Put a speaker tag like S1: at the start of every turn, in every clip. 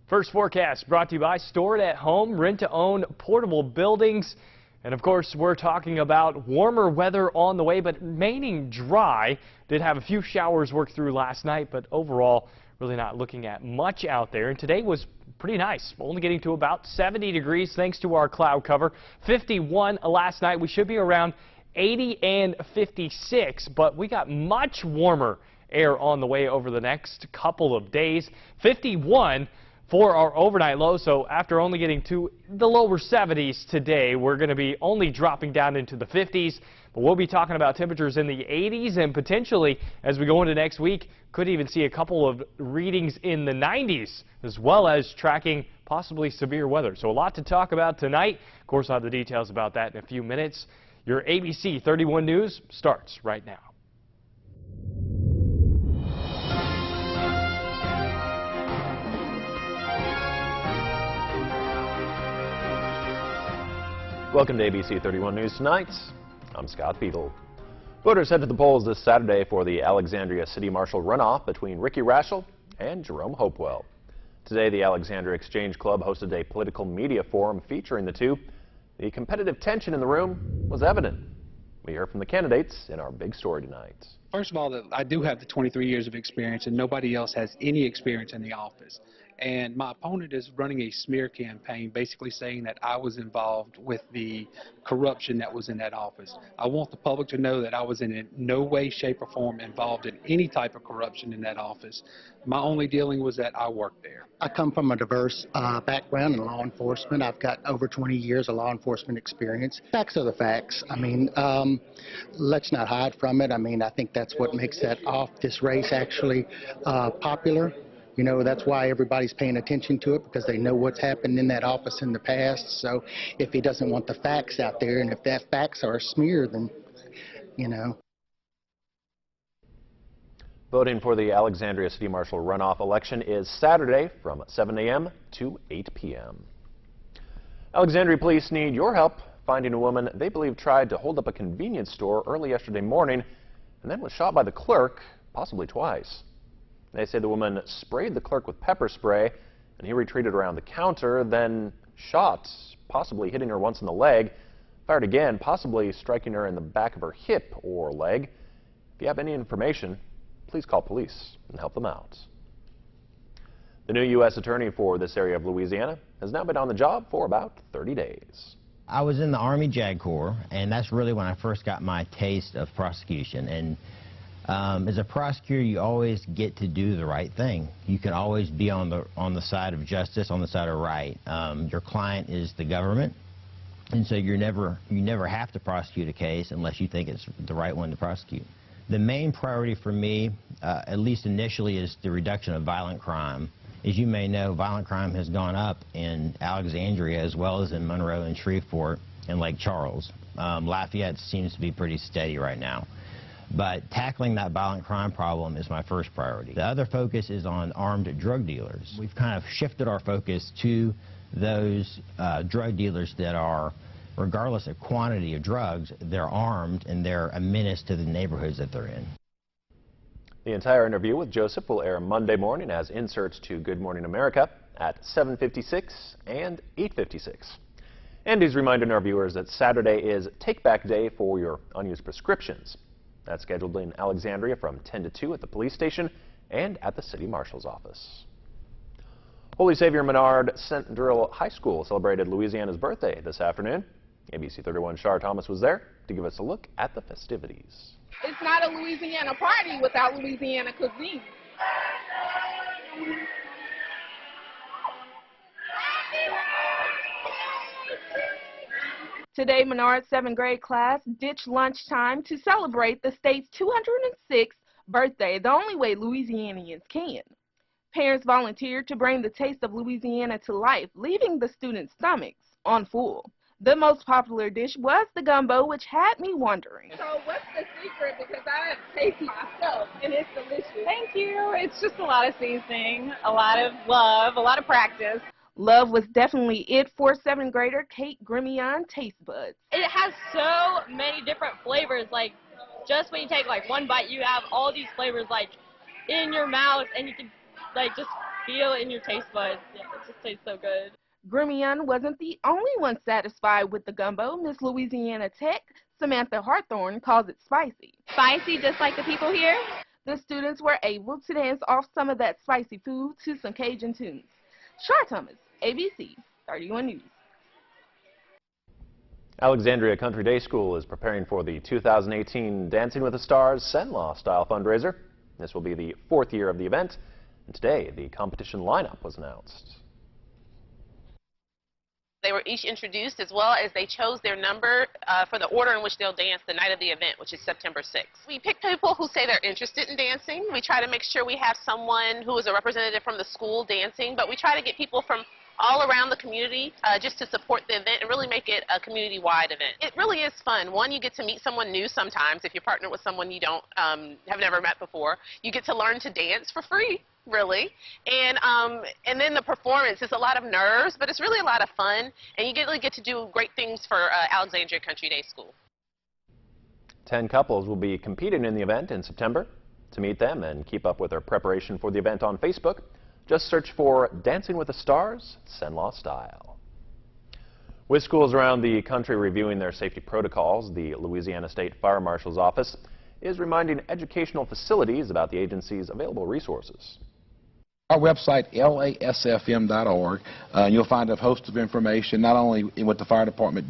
S1: First forecast brought to you by Store It at Home, rent-to-own portable buildings. And of course, we're talking about warmer weather on the way, but remaining dry. Did have a few showers work through last night, but overall, really not looking at much out there. And today was pretty nice, only getting to about 70 degrees thanks to our cloud cover. 51 last night. We should be around 80 and 56, but we got much warmer air on the way over the next couple of days. 51 for our overnight low, so after only getting to the lower 70s today, we're going to be only dropping down into the 50s, but we'll be talking about temperatures in the 80s and potentially, as we go into next week, could even see a couple of readings in the 90s, as well as tracking possibly severe weather. So a lot to talk about tonight. Of course, I'll have the details about that in a few minutes. Your ABC 31 News starts right now.
S2: Welcome to ABC 31 News Tonight. I'm Scott Beadle. Voters head to the polls this Saturday for the Alexandria City Marshal runoff between Ricky Raschel and Jerome Hopewell. Today, the Alexandria Exchange Club hosted a political media forum featuring the two. The competitive tension in the room was evident. We heard from the candidates in our big story tonight.
S3: First of all, I do have the 23 years of experience, and nobody else has any experience in the office. And my opponent is running a smear campaign, basically saying that I was involved with the corruption that was in that office. I want the public to know that I was in no way, shape, or form involved in any type of corruption in that office. My only dealing was that I worked there.
S4: I come from a diverse background in law enforcement. I've got over 20 years of law enforcement experience. Facts are the facts. I mean, let's not hide from it. I mean, I think that's what makes this race actually popular. You know, that's why everybody's paying attention to it, because they know what's happened in that office in the past. So if he doesn't want the facts out there, and if that facts are a smear, then, you know.
S2: Voting for the Alexandria City Marshal runoff election is Saturday from 7 a.m. to 8 p.m. Alexandria police need your help finding a woman they believe tried to hold up a convenience store early yesterday morning and then was shot by the clerk, possibly twice. They say the woman sprayed the clerk with pepper spray and he retreated around the counter, then shot, possibly hitting her once in the leg, fired again, possibly striking her in the back of her hip or leg. If you have any information, please call police and help them out. The new U.S. attorney for this area of Louisiana has now been on the job for about 30 days.
S5: I was in the Army JAG Corps, and that's really when I first got my taste of prosecution. And as a prosecutor, you always get to do the right thing. You can always be on the side of justice, on the side of right. Your client is the government, and so you never have to prosecute a case unless you think it's the right one to prosecute. The main priority for me, at least initially, is the reduction of violent crime. As you may know, violent crime has gone up in Alexandria as well as in Monroe and Shreveport and Lake Charles. Lafayette seems to be pretty steady right now. But tackling that violent crime problem is my first priority. The other focus is on armed drug dealers. We've kind of shifted our focus to those drug dealers that are, regardless of quantity of drugs, they're armed and they're a menace to the neighborhoods that they're in.
S2: The entire interview with Joseph will air Monday morning as inserts to Good Morning America at 7:56 and 8:56. And he's reminding our viewers that Saturday is Take-Back Day for your unused prescriptions. That's scheduled in Alexandria from 10 to 2 at the police station and at the city marshal's office. Holy Savior Menard Central High School celebrated Louisiana's birthday this afternoon. ABC 31 Shar Thomas was there to give us a look at the festivities.
S6: It's not a Louisiana party without Louisiana cuisine. Today, Menard's 7th grade class ditched lunchtime to celebrate the state's 206th birthday, the only way Louisianians can. Parents volunteered to bring the taste of Louisiana to life, leaving the students' stomachs on full. The most popular dish was the gumbo, which had me wondering. So what's the secret? Because I taste myself, and it's delicious.
S7: Thank you. It's just a lot of seasoning, a lot of love, a lot of practice.
S6: Love was definitely it for 7th grader Kate Grimion Taste Buds.
S7: It has so many different flavors. Like, just when you take like one bite, you have all these flavors like in your mouth, and you can like just feel it in your taste buds. Yeah, it just tastes so good.
S6: Grimion wasn't the only one satisfied with the gumbo. Miss Louisiana Tech, Samantha Harthorne, calls it spicy.
S7: Spicy, just like the people here.
S6: The students were able to dance off some of that spicy food to some Cajun tunes. Shar Thomas, ABC 31 News.
S2: Alexandria Country Day School is preparing for the 2018 Dancing with the Stars Senlaw style fundraiser. This will be the 4th year of the event, and today the competition lineup was announced.
S8: They were each introduced as well as they chose their number for the order in which they'll dance the night of the event, which is September 6th. We pick people who say they're interested in dancing. We try to make sure we have someone who is a representative from the school dancing, but we try to get people from all around the community just to support the event and really make it a community-wide event. It really is fun. One, you get to meet someone new sometimes. If you partner with someone you don't have never met before, you get to learn to dance for free, really. And then the performance is a lot of nerves, but it's really a lot of fun, and you really get to do great things for Alexandria Country Day School.
S2: 10 couples will be competing in the event in September. To meet them and keep up with their preparation for the event on Facebook, just search for Dancing with the Stars, Senlaw Style. With schools around the country reviewing their safety protocols, the Louisiana State Fire Marshal's Office is reminding educational facilities about the agency's available resources.
S9: Our website, lasfm.org, you'll find a host of information, not only in what the fire department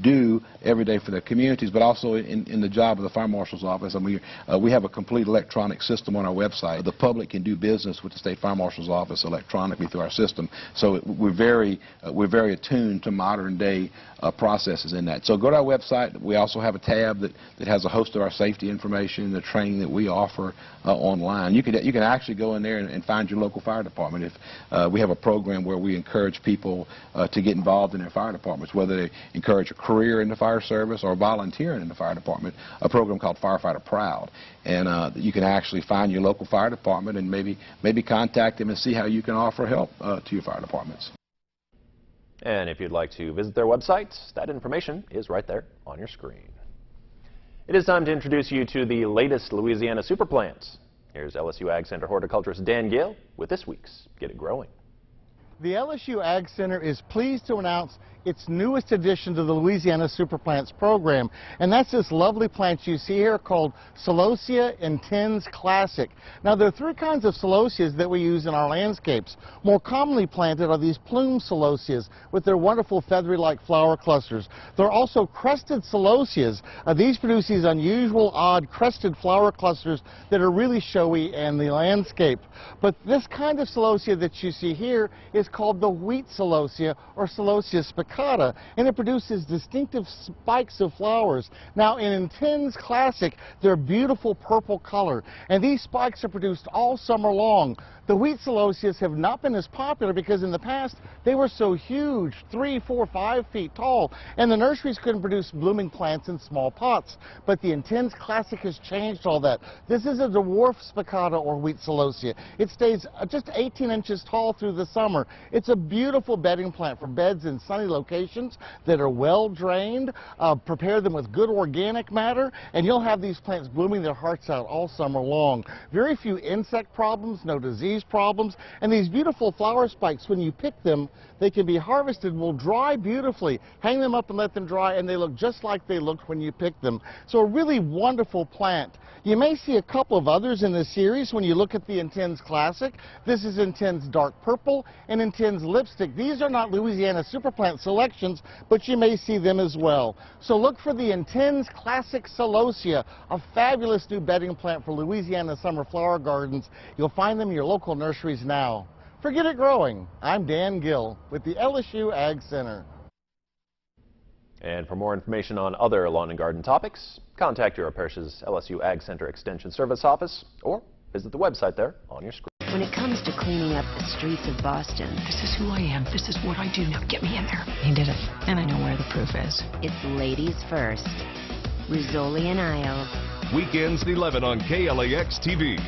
S9: do every day for their communities, but also in the job of the fire marshal's office. And we have a complete electronic system on our website. The public can do business with the state fire marshal's office electronically through our system. So we're very attuned to modern day processes in that. So go to our website. We also have a tab that has a host of our safety information, the training that we offer online. You can actually go in there and find your local fire department. If we have a program where we encourage people to get involved in their fire departments, whether they encourage a career in the fire service or volunteering in the fire department, a program called Firefighter Proud. And you can actually find your local fire department and maybe contact them and see how you can offer help to your fire departments.
S2: And if you'd like to visit their website, that information is right there on your screen. It is time to introduce you to the latest Louisiana super plants. Here's LSU Ag Center horticulturist Dan Gill with this week's Get It Growing.
S10: The LSU Ag Center is pleased to announce its newest addition to the Louisiana Super Plants program, and that's this lovely plant you see here called Celosia Intense Classic. Now, there are 3 kinds of celosias that we use in our landscapes. More commonly planted are these plume celosias with their wonderful feathery-like flower clusters. There are also crested celosias. These produce these unusual, odd, crested flower clusters that are really showy in the landscape. But this kind of celosia that you see here is called the wheat celosia, or Celosia spicata, and it produces distinctive spikes of flowers. Now, in Intense Classic, they're beautiful purple color, and these spikes are produced all summer long. The wheat celosias have not been as popular because in the past they were so huge, 3, 4, 5 feet tall, and the nurseries couldn't produce blooming plants in small pots. But the Intense Classic has changed all that. This is a dwarf spicata, or wheat celosia. It stays just 18 inches tall through the summer. It's a beautiful bedding plant for beds in sunny locations that are well drained. Prepare them with good organic matter, and you'll have these plants blooming their hearts out all summer long. Very few insect problems, no disease problems, and these beautiful flower spikes, when you pick them, they can be harvested, will dry beautifully. Hang them up and let them dry, and they look just like they looked when you picked them. So a really wonderful plant. You may see a couple of others in this series when you look at the Intense Classic. This is Intense Dark Purple and Intense Lipstick. These are not Louisiana Super Plant selections, but you may see them as well. So look for the Intense Classic Celosia, a fabulous new bedding plant for Louisiana summer flower gardens. You'll find them in your local nurseries now. For Get It Growing, I'm Dan Gill with the LSU Ag Center.
S2: And for more information on other lawn and garden topics, contact your parish's LSU Ag Center Extension Service Office or visit the website there on your screen.
S11: When it comes to cleaning up the streets of Boston,
S12: this is who I am. This is what I do. Now get me in there. He did it. And I know where the proof is.
S11: It's ladies first. Rizzoli and Isles.
S13: Weekends at 11 on KLAX TV.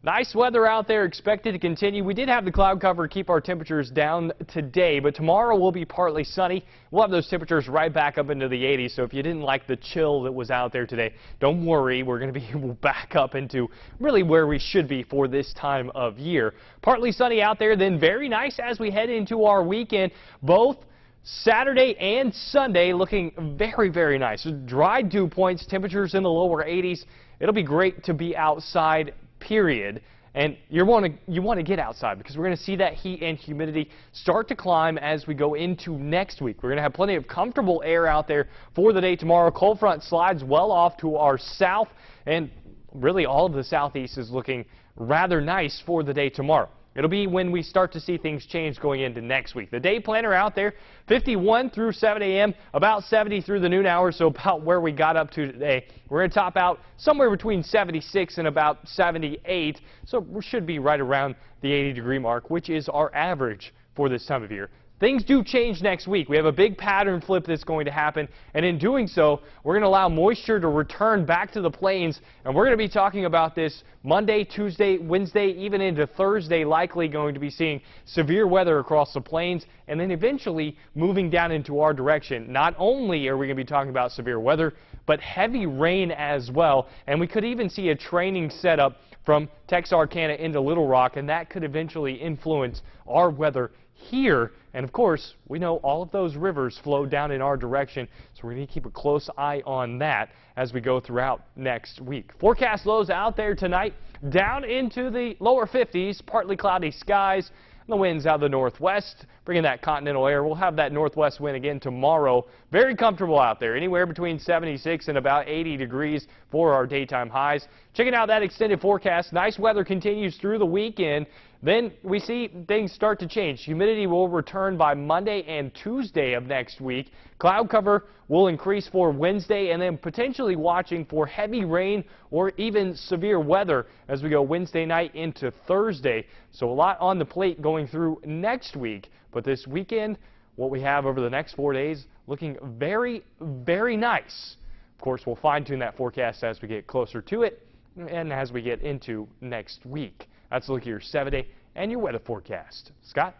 S1: Nice weather out there, expected to continue. We did have the cloud cover keep our temperatures down today, but tomorrow will be partly sunny. We'll have those temperatures right back up into the 80s, so if you didn't like the chill that was out there today, don't worry. We're going to be back up into really where we should be for this time of year. Partly sunny out there, then very nice as we head into our weekend. Both Saturday and Sunday looking very, very nice. Dry dew points, temperatures in the lower 80s. It'll be great to be outside, period. And you want to get outside because we're going to see that heat and humidity start to climb as we go into next week. We're going to have plenty of comfortable air out there for the day tomorrow. Cold front slides well off to our south, and really all of the southeast is looking rather nice for the day tomorrow. It'll be when we start to see things change going into next week. The day planner out there, 51 through 7 a.m., about 70 through the noon hour, so about where we got up to today. We're going to top out somewhere between 76 and about 78, so we should be right around the 80-degree mark, which is our average for this time of year. Things do change next week. We have a big pattern flip that's going to happen, and in doing so, we're going to allow moisture to return back to the plains, and we're going to be talking about this Monday, Tuesday, Wednesday, even into Thursday, likely going to be seeing severe weather across the plains, and then eventually moving down into our direction. Not only are we going to be talking about severe weather, but heavy rain as well, and we could even see a training setup from Texarkana into Little Rock, and that could eventually influence our weather here. And of course, we know all of those rivers flow down in our direction, so we're going to keep a close eye on that as we go throughout next week. Forecast lows out there tonight, down into the lower 50s, partly cloudy skies. The winds out of the northwest, bringing that continental air. We'll have that northwest wind again tomorrow. Very comfortable out there, anywhere between 76 and about 80 degrees for our daytime highs. Checking out that extended forecast. Nice weather continues through the weekend. Then we see things start to change. Humidity will return by Monday and Tuesday of next week. Cloud cover will increase for Wednesday, and then potentially watching for heavy rain or even severe weather as we go Wednesday night into Thursday. So a lot on the plate going through next week. But this weekend, what we have over the next 4 days, looking very, very nice. Of course, we'll fine-tune that forecast as we get closer to it and as we get into next week. That's a look at your 7-day and your weather forecast. Scott?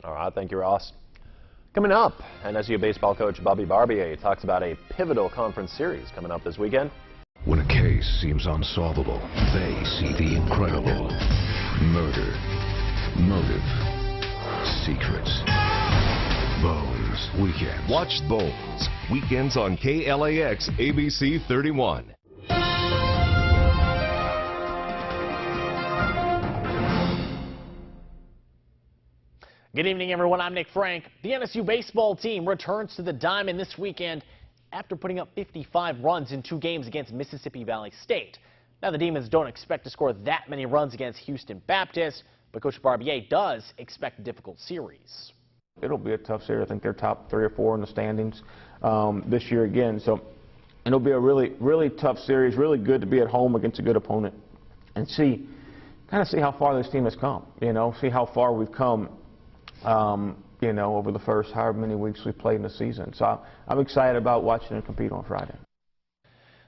S2: All right, thank you, Ross. Coming up, NSU baseball coach Bobby Barbier talks about a pivotal conference series coming up this weekend.
S13: When a case seems unsolvable, they see the incredible. Murder, motive, secrets. Bones Weekends. Watch Bones weekends on KLAX ABC31.
S14: Good evening, everyone. I'm Nick Frank. The NSU baseball team returns to the diamond this weekend after putting up 55 runs in 2 games against Mississippi Valley State. Now, the Demons don't expect to score that many runs against Houston Baptist, but Coach Barbier does expect a difficult series.
S15: It'll be a tough series. I think they're top 3 or 4 in the standings this year again. So it'll be a really, really tough series. Really good to be at home against a good opponent and kind of see how far this team has come. You know, see how far we've come. You know, over the first however many weeks we've played in the season. So I'm excited about watching them compete on Friday.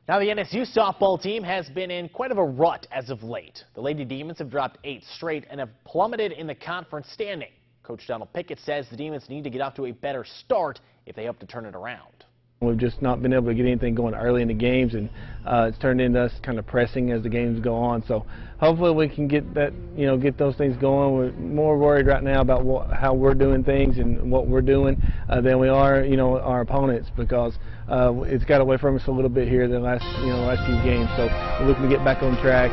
S14: Now, the NSU softball team has been in quite of a rut as of late. The Lady Demons have dropped 8 straight and have plummeted in the conference standing. Coach Donald Pickett says the Demons need to get off to a better start if they hope to turn it around.
S16: We've just not been able to get anything going early in the games, and it's turned into us kind of pressing as the games go on. So hopefully we can get that, get those things going. We're more worried right now about how we're doing things and what we're doing than we are, our opponents, because it's got away from us a little bit here the last few games. So we're looking to get back on track.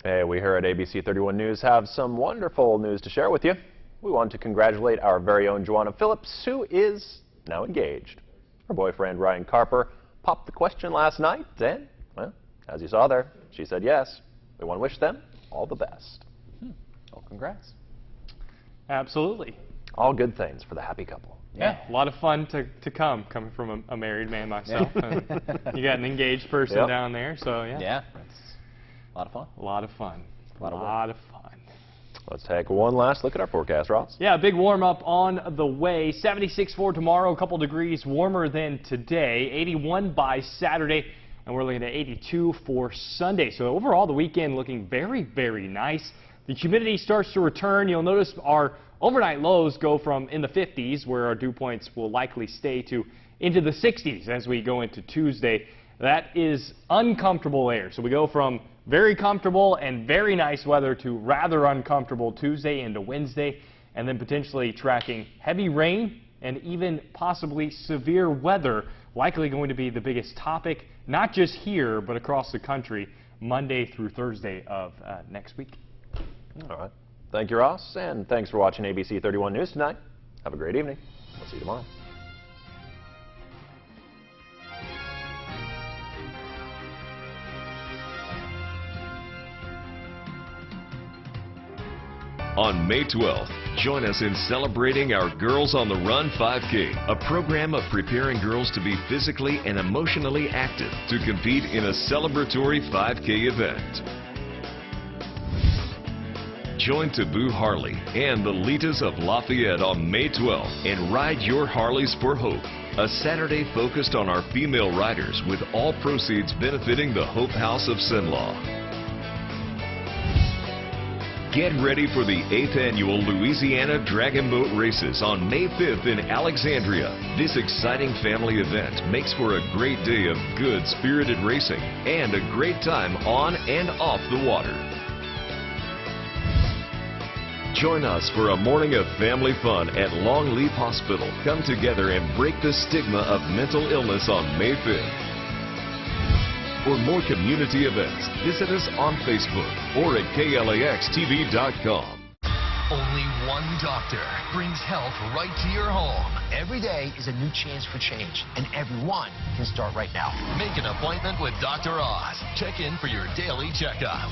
S2: Hey, we here at ABC31 News have some wonderful news to share with you. We want to congratulate our very own Joanna Phillips, who is now engaged. Her boyfriend, Ryan Carper, popped the question last night, and, well, as you saw there, she said yes. We want to wish them all the best. Well, congrats.
S1: Absolutely.
S2: All good things for the happy couple.
S1: Yeah, a lot of fun to come, coming from a married man myself. You got an engaged person down there, so yeah.
S14: Yeah, that's a lot of fun.
S1: A lot of fun.
S14: A lot of fun.
S2: Let's take one last look at our forecast, Ross.
S1: Yeah, a big warm up on the way. 76 for tomorrow, a couple degrees warmer than today. 81 by Saturday, and we're looking at 82 for Sunday. So overall, the weekend looking very, very nice. The humidity starts to return. You'll notice our overnight lows go from in the 50s, where our dew points will likely stay, to into the 60s as we go into Tuesday. That is uncomfortable air. So we go from very comfortable and very nice weather to rather uncomfortable Tuesday into Wednesday, and then potentially tracking heavy rain and even possibly severe weather, likely going to be the biggest topic, not just here, but across the country, Monday through Thursday of next week.
S2: All right. Thank you, Ross, and thanks for watching ABC 31 News tonight. Have a great evening. We'll see you tomorrow.
S17: On May 12th, join us in celebrating our Girls on the Run 5K, a program of preparing girls to be physically and emotionally active to compete in a celebratory 5K event. Join Taboo Harley and the Litas of Lafayette on May 12th and ride your Harleys for Hope, a Saturday focused on our female riders with all proceeds benefiting the Hope House of Cenlaw. Get ready for the 8th annual Louisiana Dragon Boat Races on May 5th in Alexandria. This exciting family event makes for a great day of good spirited racing and a great time on and off the water. Join us for a morning of family fun at Longleaf Hospital. Come together and break the stigma of mental illness on May 5th. For more community events, visit us on Facebook or at KLAXTV.com.
S18: Only one doctor brings health right to your home. Every day is a new chance for change, and everyone can start right now.
S19: Make an appointment with Dr. Oz. Check in for your daily checkup.